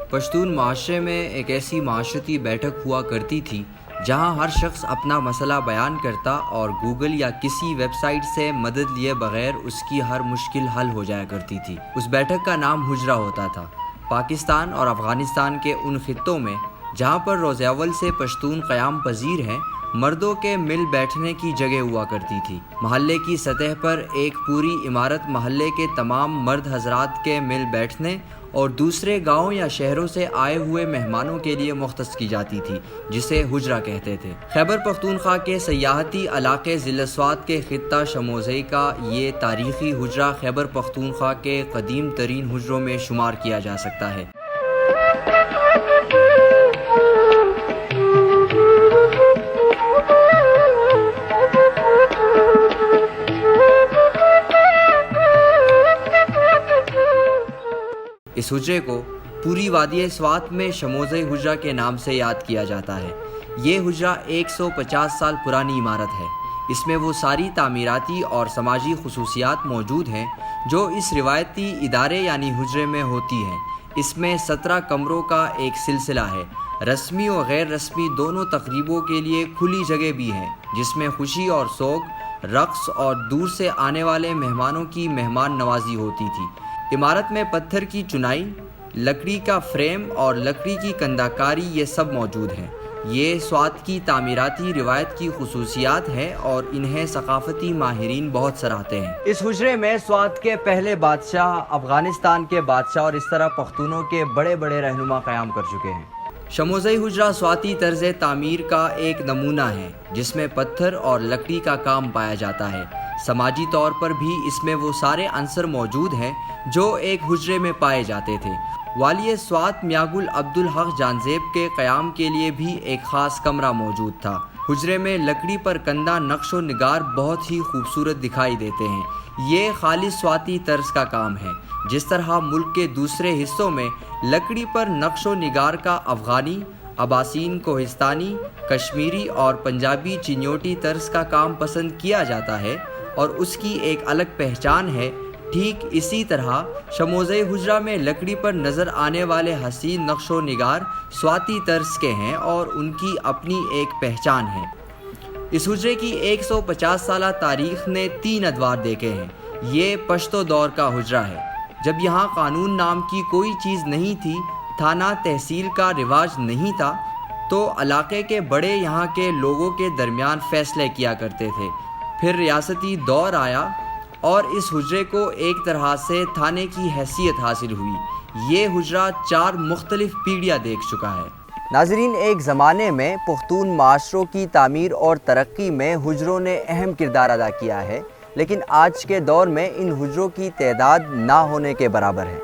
پشتون معاشرے میں ایک ایسی معاشرتی بیٹھک ہوا کرتی تھی جہاں ہر شخص اپنا مسئلہ بیان کرتا اور گوگل یا کسی ویب سائٹ سے مدد لیے بغیر اس کی ہر مشکل حل ہو جایا کرتی تھی۔ اس بیٹھک کا نام حجرہ ہوتا تھا۔ پاکستان اور افغانستان کے ان خطوں میں جہاں پر روز اول سے پشتون قیام پذیر ہیں، مردوں کے مل بیٹھنے کی جگہ ہوا کرتی تھی۔ محلے کی سطح پر ایک پوری عمارت محلے کے تمام مرد حضرات کے مل بیٹھنے اور دوسرے گاؤں یا شہروں سے آئے ہوئے مہمانوں کے لیے مختص کی جاتی تھی، جسے حجرہ کہتے تھے۔ خیبر پختونخوا کے سیاحتی علاقے ضلع سوات کے خطہ شموزئی کا یہ تاریخی حجرہ خیبر پختونخوا کے قدیم ترین حجروں میں شمار کیا جا سکتا ہے۔ اس حجرے کو پوری وادی سوات میں شموزئی حجرہ کے نام سے یاد کیا جاتا ہے۔ یہ حجرہ 150 سال پرانی عمارت ہے۔ اس میں وہ ساری تعمیراتی اور سماجی خصوصیات موجود ہیں جو اس روایتی ادارے یعنی حجرے میں ہوتی ہیں۔ اس میں 17 کمروں کا ایک سلسلہ ہے۔ رسمی و غیر رسمی دونوں تقریبوں کے لیے کھلی جگہ بھی ہے، جس میں خوشی اور سوگ، رقص اور دور سے آنے والے مہمانوں کی مہمان نوازی ہوتی تھی۔ عمارت میں پتھر کی چنائی، لکڑی کا فریم اور لکڑی کی کنداکاری یہ سب موجود ہیں۔ یہ سوات کی تعمیراتی روایت کی خصوصیات ہے اور انہیں ثقافتی ماہرین بہت سراہتے ہیں۔ اس حجرے میں سوات کے پہلے بادشاہ، افغانستان کے بادشاہ اور اس طرح پختونوں کے بڑے بڑے رہنما قیام کر چکے ہیں۔ شموزئی حجرہ سواتی طرز تعمیر کا ایک نمونہ ہے جس میں پتھر اور لکڑی کا کام پایا جاتا ہے۔ سماجی طور پر بھی اس میں وہ سارے عنصر موجود ہیں جو ایک حجرے میں پائے جاتے تھے۔ والی سوات میاں گل عبدالحق جانزیب کے قیام کے لیے بھی ایک خاص کمرہ موجود تھا۔ حجرے میں لکڑی پر کندہ نقش و نگار بہت ہی خوبصورت دکھائی دیتے ہیں۔ یہ خالص سواتی طرز کا کام ہے۔ جس طرح ملک کے دوسرے حصوں میں لکڑی پر نقش و نگار کا افغانی، اباسین کوہستانی، کشمیری اور پنجابی چنیوٹی طرز کا کام پسند کیا جاتا ہے اور اس کی ایک الگ پہچان ہے، ٹھیک اسی طرح شموزئی حجرہ میں لکڑی پر نظر آنے والے حسین نقش و نگار سواتی طرز کے ہیں اور ان کی اپنی ایک پہچان ہے۔ اس حجرے کی 150 سالہ تاریخ نے 3 ادوار دیکھے ہیں۔ یہ پشتو دور کا حجرہ ہے، جب یہاں قانون نام کی کوئی چیز نہیں تھی، تھانہ تحصیل کا رواج نہیں تھا، تو علاقے کے بڑے یہاں کے لوگوں کے درمیان فیصلے کیا کرتے تھے۔ پھر ریاستی دور آیا اور اس حجرے کو ایک طرح سے تھانے کی حیثیت حاصل ہوئی۔ یہ حجرہ 4 مختلف پیڑھیاں دیکھ چکا ہے۔ ناظرین، ایک زمانے میں پختون معاشروں کی تعمیر اور ترقی میں حجروں نے اہم کردار ادا کیا ہے، لیکن آج کے دور میں ان حجروں کی تعداد نہ ہونے کے برابر ہے۔